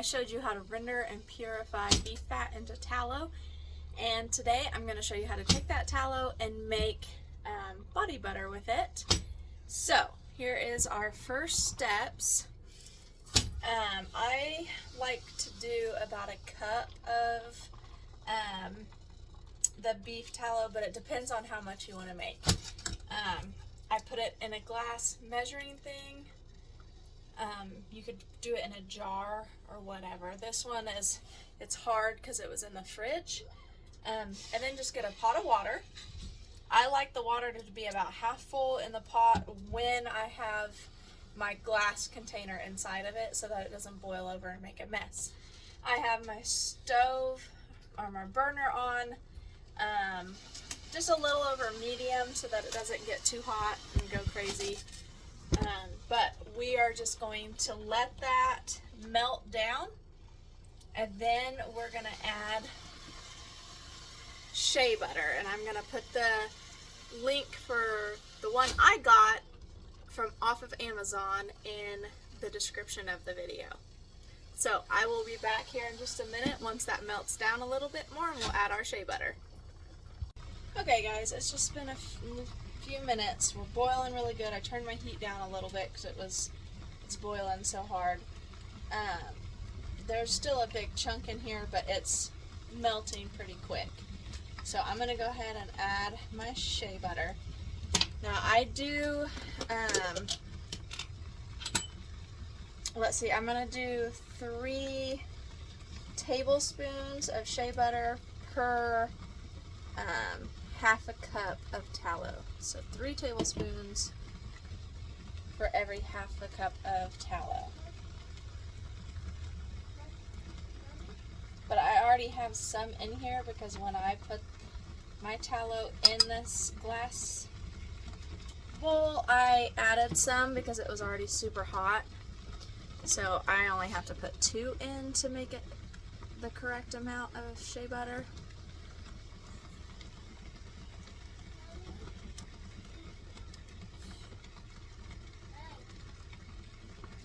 showed you how to render and purify beef fat into tallow, and today I'm going to show you how to take that tallow and make body butter with it. So here is our first steps. I like to do about a cup of the beef tallow, but it depends on how much you want to make. I put it in a glass measuring thing. You could do it in a jar or whatever. This one it's hard because it was in the fridge. And then just get a pot of water. I like the water to be about half full in the pot when I have my glass container inside of it so that it doesn't boil over and make a mess. I have my stove or my burner on, just a little over medium so that it doesn't get too hot and go crazy. But we are just going to let that melt down, and then we're going to add shea butter, and I'm going to put the link for the one I got from off of Amazon in the description of the video. So I will be back here in just a minute once that melts down a little bit more, and we'll add our shea butter. Okay guys, it's just been a few minutes. We're boiling really good. I turned my heat down a little bit because it's boiling so hard. There's still a big chunk in here, but it's melting pretty quick. So I'm going to go ahead and add my shea butter. Now I do, let's see, I'm going to do 3 tablespoons of shea butter per half a cup of tallow. So 3 tablespoons for every half a cup of tallow. But I already have some in here because when I put my tallow in this glass bowl, I added some because it was already super hot. So I only have to put 2 in to make it the correct amount of shea butter.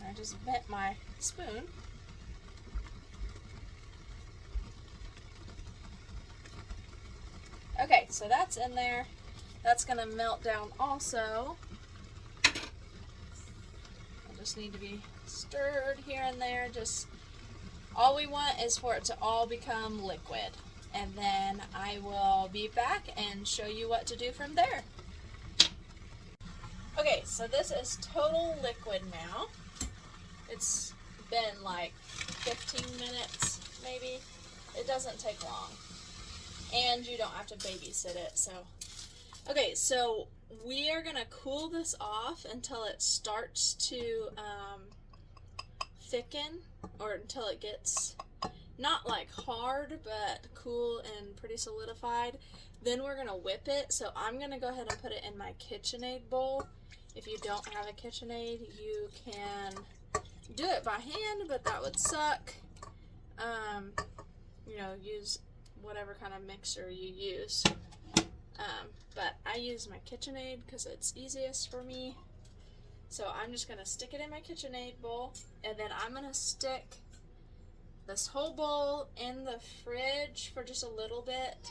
I just bent my spoon. Okay, so that's in there. That's going to melt down also. I'll just need to be stirred here and there. Just all we want is for it to all become liquid. And then I will be back and show you what to do from there. Okay, so this is total liquid now. It's been like 15 minutes maybe. It doesn't take long. And you don't have to babysit it. So, okay, so we are going to cool this off until it starts to thicken, or until it gets not like hard, but cool and pretty solidified. Then we're going to whip it. So I'm going to go ahead and put it in my KitchenAid bowl. If you don't have a KitchenAid, you can do it by hand, but that would suck. You know, use whatever kind of mixer you use. But I use my KitchenAid because it's easiest for me. So I'm just going to stick it in my KitchenAid bowl, and then I'm going to stick this whole bowl in the fridge for just a little bit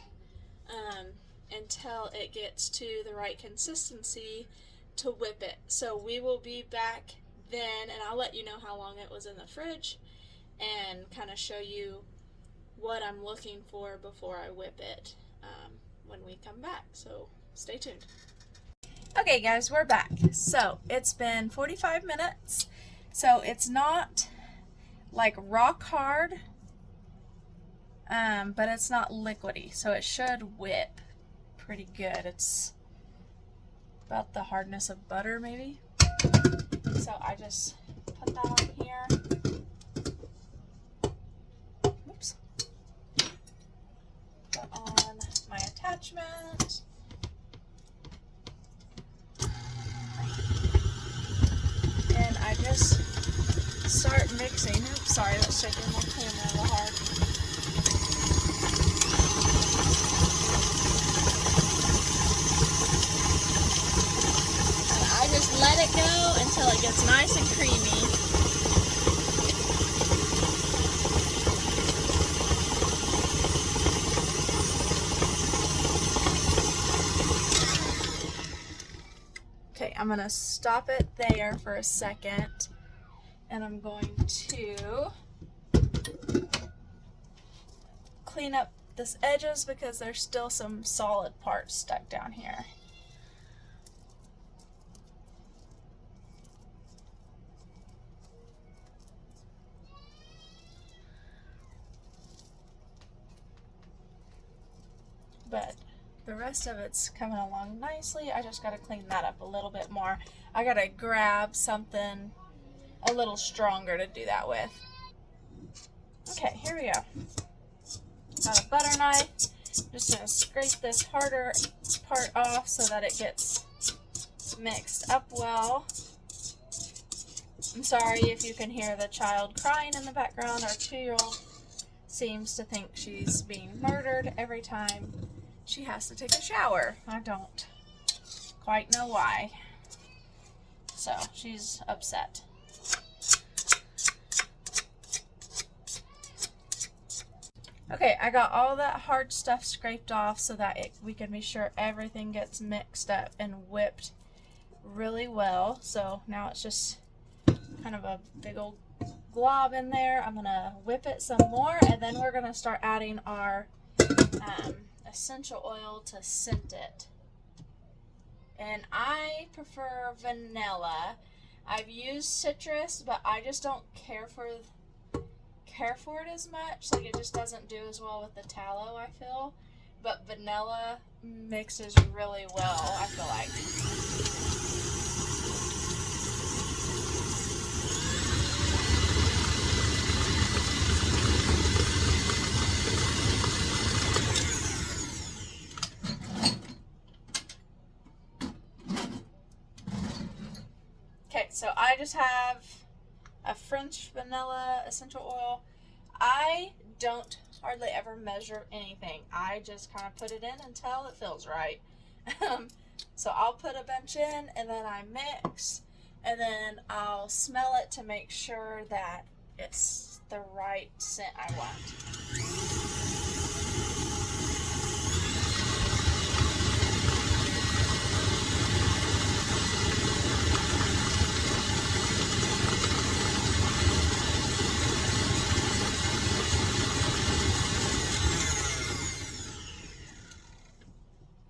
until it gets to the right consistency to whip it. So we will be back then, and I'll let you know how long it was in the fridge and kind of show you what I'm looking for before I whip it when we come back. So stay tuned. Okay guys, we're back. So it's been 45 minutes. So it's not like rock hard, but it's not liquidy. So it should whip pretty good. It's about the hardness of butter maybe. So I just put that on here. Oops. Put on my attachment. And I just start mixing. Oops, sorry, that's shaking my camera a little hard. And I just let it go until it gets nice and creamy. I'm going to stop it there for a second, and I'm going to clean up this edges because there's still some solid parts stuck down here. But the rest of it's coming along nicely. I just got to clean that up a little bit more. I got to grab something a little stronger to do that with. Okay, here we go. Got a butter knife. Just going to scrape this harder part off so that it gets mixed up well. I'm sorry if you can hear the child crying in the background. Our 2-year-old seems to think she's being murdered every time she has to take a shower. I don't quite know why. So she's upset. Okay, I got all that hard stuff scraped off so that we can be sure everything gets mixed up and whipped really well. So now it's just kind of a big old glob in there. I'm going to whip it some more, and then we're going to start adding our essential oil to scent it. And I prefer vanilla. I've used citrus, but I just don't care for it as much. Like, it just doesn't do as well with the tallow, I feel. But vanilla mixes really well, I feel like. Okay, so I just have a French vanilla essential oil. I don't hardly ever measure anything. I just kind of put it in until it feels right. So I'll put a bunch in, and then I mix, and then I'll smell it to make sure that it's the right scent I want.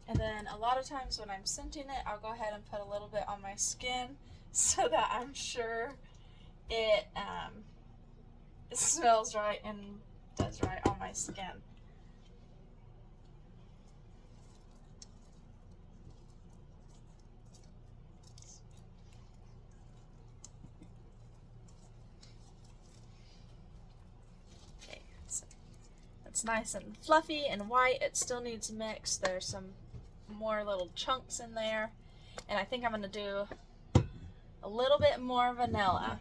And then a lot of times when I'm scenting it, I'll go ahead and put a little bit on my skin so that I'm sure it smells right and does right on my skin. Okay, so it's nice and fluffy and white. It still needs mixed. There's some more little chunks in there, and I think I'm going to do a little bit more vanilla.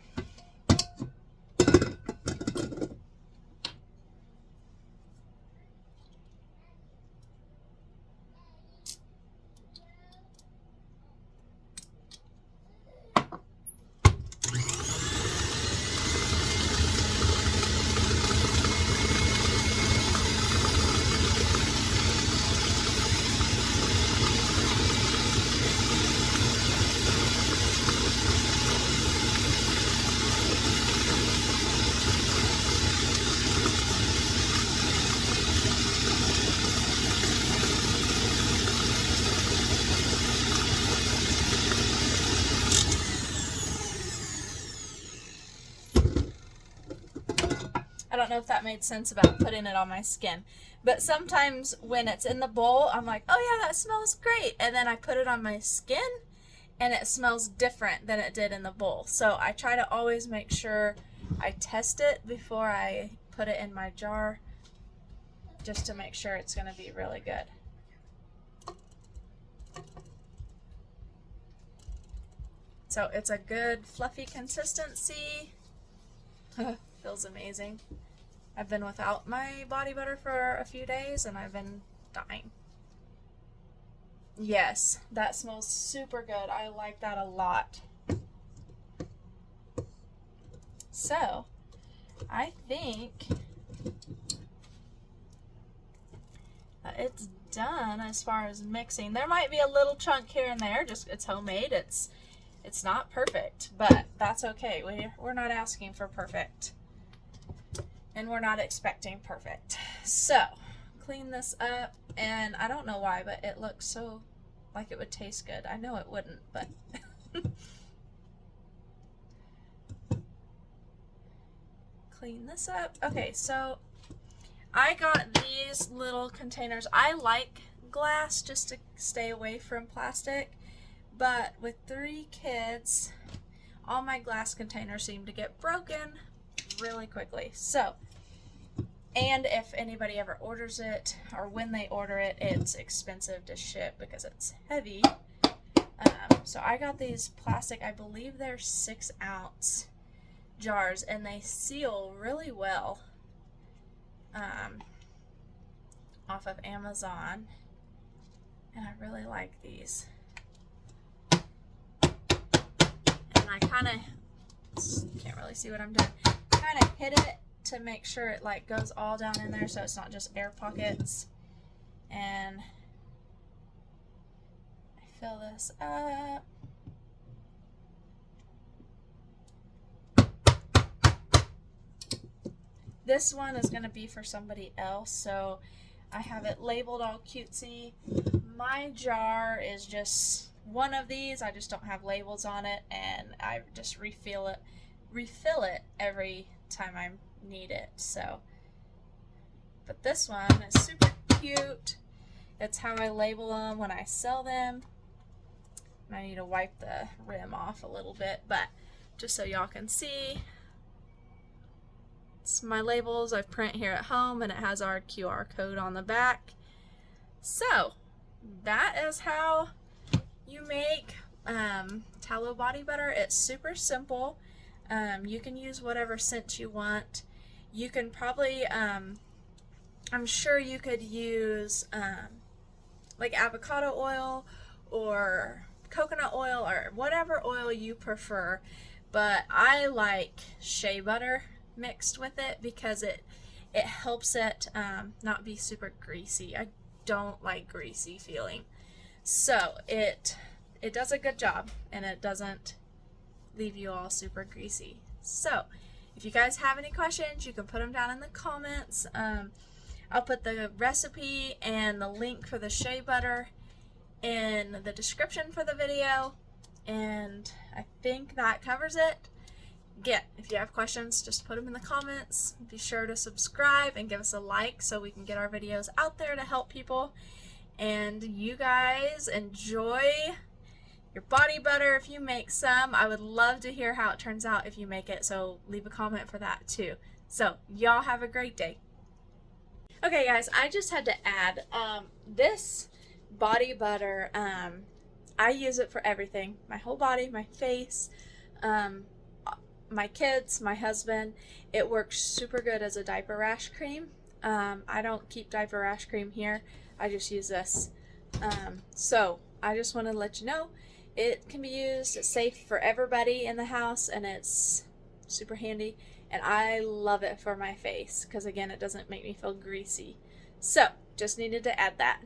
I don't know if that made sense about putting it on my skin, but sometimes when it's in the bowl, I'm like, oh yeah, that smells great, and then I put it on my skin and it smells different than it did in the bowl. So I try to always make sure I test it before I put it in my jar, just to make sure it's going to be really good. So it's a good fluffy consistency. Feels amazing. I've been without my body butter for a few days and I've been dying. Yes, that smells super good. I like that a lot. So, I think it's done as far as mixing. There might be a little chunk here and there, just it's homemade. It's It's not perfect, but that's okay. We're not asking for perfect, and we're not expecting perfect. So, clean this up, and I don't know why, but it looks so like it would taste good. I know it wouldn't, but clean this up. Okay, so I got these little containers. I like glass just to stay away from plastic, but with 3 kids, all my glass containers seem to get broken really quickly. So, and if anybody ever orders it, or when they order it, it's expensive to ship because it's heavy. So I got these plastic, I believe they're 6-ounce jars, and they seal really well off of Amazon, and I really like these. And I kind of can't really see what I'm doing. Kind of hit it to make sure it like goes all down in there, so it's not just air pockets. And I fill this up. This one is going to be for somebody else, so I have it labeled all cutesy. My jar is just one of these. I just don't have labels on it, and I just refill it every time I need it. So, but this one is super cute. It's how I label them when I sell them. And I need to wipe the rim off a little bit, but just so y'all can see. It's my labels I print here at home, and it has our QR code on the back. So that is how you make tallow body butter. It's super simple. You can use whatever scent you want. You can probably, I'm sure you could use like avocado oil or coconut oil or whatever oil you prefer, but I like shea butter mixed with it because it helps it not be super greasy. I don't like greasy feeling, so it does a good job, and it doesn't leave you all super greasy. So if you guys have any questions, you can put them down in the comments. I'll put the recipe and the link for the shea butter in the description for the video, and I think that covers it. Again, if you have questions, just put them in the comments. Be sure to subscribe and give us a like so we can get our videos out there to help people. And you guys enjoy your body butter if you make some. I would love to hear how it turns out if you make it, so leave a comment for that too. So y'all have a great day. Okay guys, I just had to add this body butter. I use it for everything, my whole body, my face, my kids, my husband. It works super good as a diaper rash cream. I don't keep diaper rash cream here. I just use this. So I just want to let you know it can be used. It's safe for everybody in the house, and it's super handy. And I love it for my face because, again, it doesn't make me feel greasy. So just needed to add that.